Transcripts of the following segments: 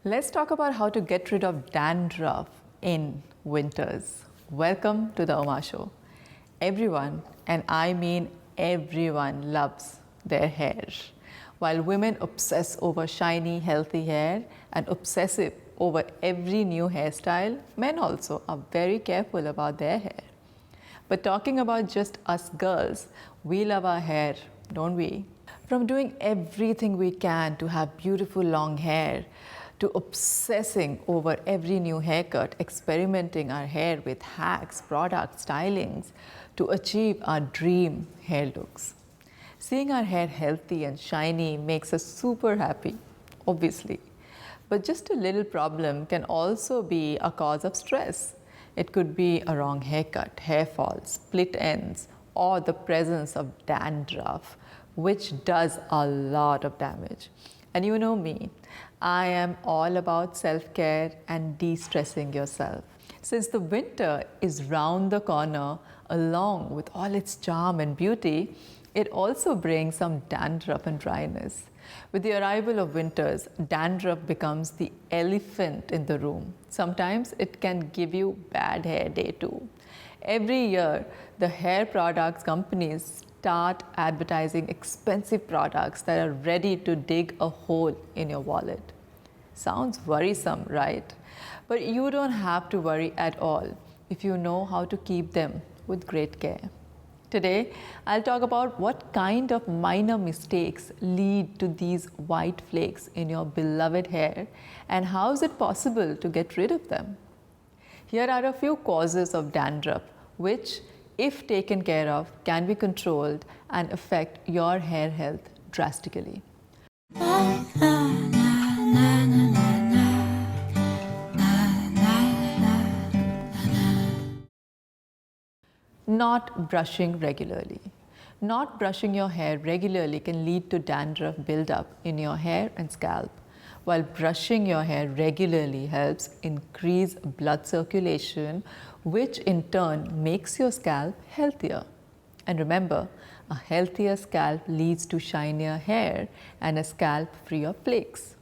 Let's talk about how to get rid of dandruff in winters. Welcome to the Oma Show. Everyone, and I mean everyone, loves their hair. While women obsess over shiny, healthy hair and obsessive over every new hairstyle, men also are very careful about their hair. But talking about just us girls, we love our hair, don't we? From doing everything we can to have beautiful long hair, to obsessing over every new haircut, experimenting our hair with hacks, products, stylings to achieve our dream hair looks. Seeing our hair healthy and shiny makes us super happy, obviously. But just a little problem can also be a cause of stress. It could be a wrong haircut, hair fall, split ends, or the presence of dandruff, which does a lot of damage. And you know me, I am all about self-care and de-stressing yourself. Since the winter is round the corner, along with all its charm and beauty, it also brings some dandruff and dryness. With the arrival of winters, dandruff becomes the elephant in the room. Sometimes it can give you bad hair day too. Every year, the hair products companies start advertising expensive products that are ready to dig a hole in your wallet. Sounds worrisome, right? But you don't have to worry at all if you know how to keep them with great care. Today, I'll talk about what kind of minor mistakes lead to these white flakes in your beloved hair and how is it possible to get rid of them. Here are a few causes of dandruff which, if taken care of, can be controlled and affect your hair health drastically. Not brushing regularly. Not brushing your hair regularly can lead to dandruff buildup in your hair and scalp, while brushing your hair regularly helps increase blood circulation, which in turn makes your scalp healthier. And remember, a healthier scalp leads to shinier hair and a scalp free of flakes.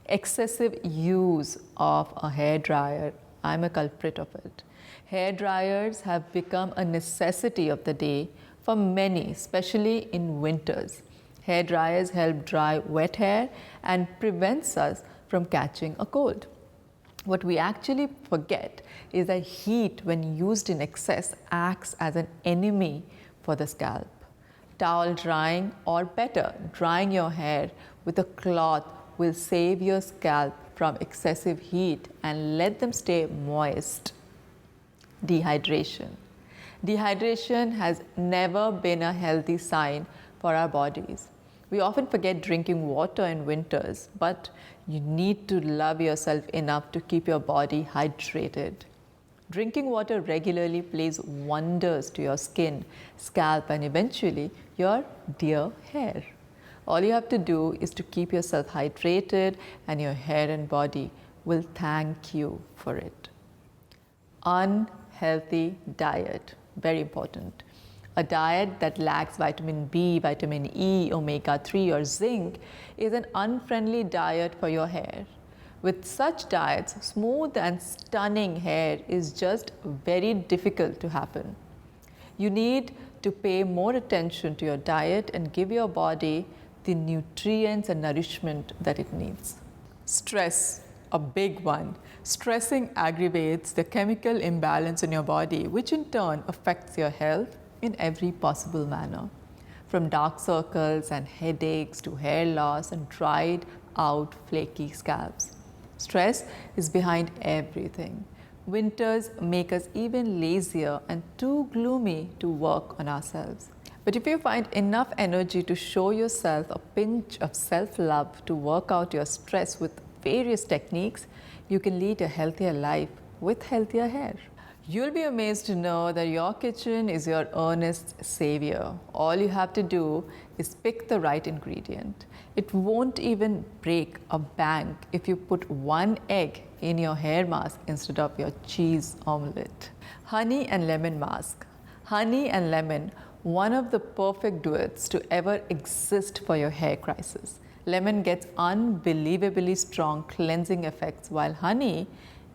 Excessive use of a hair dryer, I'm a culprit of it. Hair dryers have become a necessity of the day for many, especially in winters. Hair dryers help dry wet hair and prevents us from catching a cold. What we actually forget is that heat, when used in excess, acts as an enemy for the scalp. Towel drying, or better, drying your hair with a cloth will save your scalp from excessive heat and let them stay moist. Dehydration. Dehydration has never been a healthy sign for our bodies. We often forget drinking water in winters, but you need to love yourself enough to keep your body hydrated. Drinking water regularly plays wonders to your skin, scalp, and eventually your dear hair. All you have to do is to keep yourself hydrated, and your hair and body will thank you for it. Unhealthy diet, very important. A diet that lacks vitamin B, vitamin E, omega-3 or zinc is an unfriendly diet for your hair. With such diets, smooth and stunning hair is just very difficult to happen. You need to pay more attention to your diet and give your body the nutrients and nourishment that it needs. Stress, a big one. Stressing aggravates the chemical imbalance in your body, which in turn affects your health in every possible manner. From dark circles and headaches to hair loss and dried out flaky scalps. Stress is behind everything. Winters make us even lazier and too gloomy to work on ourselves. But if you find enough energy to show yourself a pinch of self-love to work out your stress with various techniques, you can lead a healthier life with healthier hair. You'll be amazed to know that your kitchen is your earnest savior. All you have to do is pick the right ingredient. It won't even break a bank if you put one egg in your hair mask instead of your cheese omelette. Honey and lemon mask. Honey and lemon, one of the perfect duets to ever exist for your hair crisis. Lemon gets unbelievably strong cleansing effects, while honey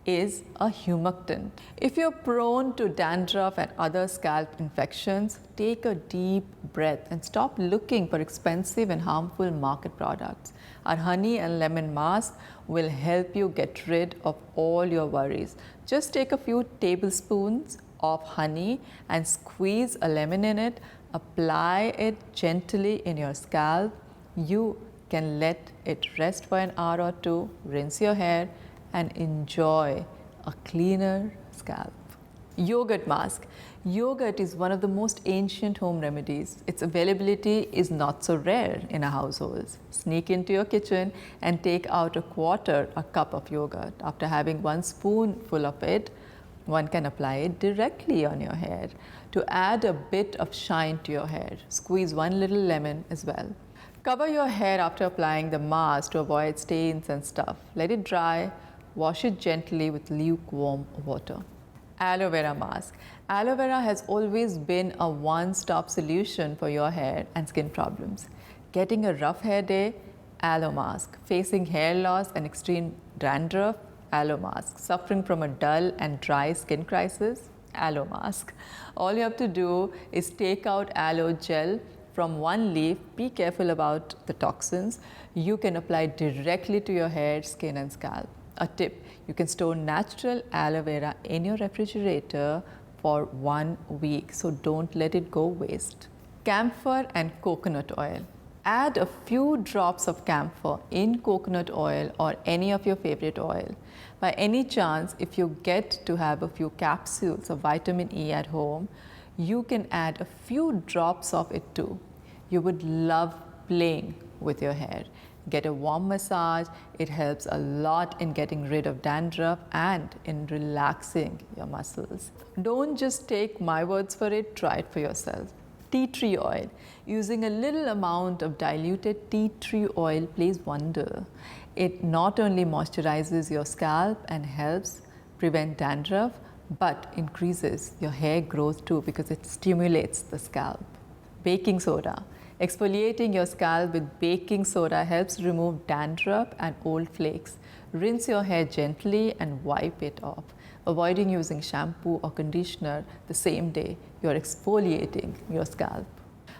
is a humectant. If you're prone to dandruff and other scalp infections, take a deep breath and stop looking for expensive and harmful market products. Our honey and lemon mask will help you get rid of all your worries. Just take a few tablespoons of honey and squeeze a lemon in it, apply it gently in your scalp. You can let it rest for an hour or two, rinse your hair, and enjoy a cleaner scalp. Yogurt mask. Yogurt is one of the most ancient home remedies. Its availability is not so rare in our households. Sneak into your kitchen and take out a cup of yogurt. After having 1 spoonful of it, one can apply it directly on your hair. To add a bit of shine to your hair, squeeze 1 little lemon as well. Cover your hair after applying the mask to avoid stains and stuff. Let it dry. Wash it gently with lukewarm water. Aloe vera mask. Aloe vera has always been a one-stop solution for your hair and skin problems. Getting a rough hair day? Aloe mask. Facing hair loss and extreme dandruff? Aloe mask. Suffering from a dull and dry skin crisis? Aloe mask. All you have to do is take out aloe gel from 1 leaf. Be careful about the toxins. You can apply directly to your hair, skin and scalp. A tip, you can store natural aloe vera in your refrigerator for 1 week, so don't let it go waste. Camphor and coconut oil. Add a few drops of camphor in coconut oil or any of your favorite oil. By any chance, if you get to have a few capsules of vitamin E at home, you can add a few drops of it too. You would love playing with your hair. Get a warm massage. It helps a lot in getting rid of dandruff and in relaxing your muscles. Don't just take my words for it, try it for yourself. Tea tree oil. Using a little amount of diluted tea tree oil plays wonder. It not only moisturizes your scalp and helps prevent dandruff, but increases your hair growth too because it stimulates the scalp. Baking soda. Exfoliating your scalp with baking soda helps remove dandruff and old flakes. Rinse your hair gently and wipe it off. Avoiding using shampoo or conditioner the same day you're exfoliating your scalp.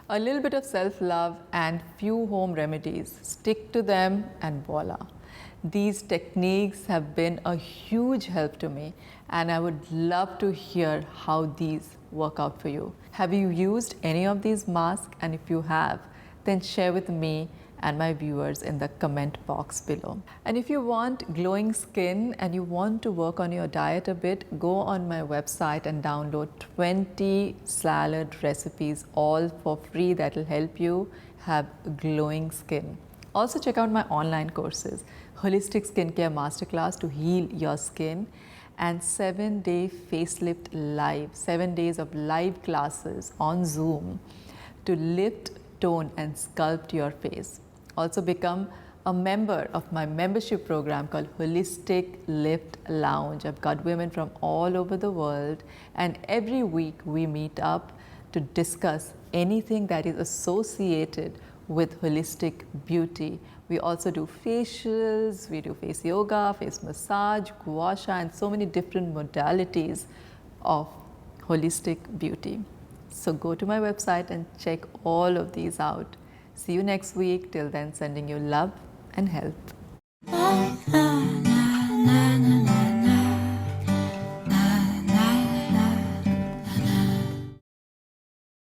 A little bit of self-love and few home remedies. Stick to them and voila. These techniques have been a huge help to me, and I would love to hear how these work out for you. Have you used any of these masks? And if you have, then share with me and my viewers in the comment box below. And if you want glowing skin and you want to work on your diet a bit, go on my website and download 20 salad recipes, all for free, that will help you have glowing skin. Also check out my online courses, Holistic Skincare Masterclass to heal your skin, and 7-day facelift live, 7 days of live classes on Zoom to lift, tone and sculpt your face. Also become a member of my membership program called Holistic Lift Lounge. I've got women from all over the world, and every week we meet up to discuss anything that is associated with holistic beauty. We also do facials, we do face yoga, face massage, gua sha, and so many different modalities of holistic beauty. So go to my website and check all of these out. See you next week. Till then, sending you love and health.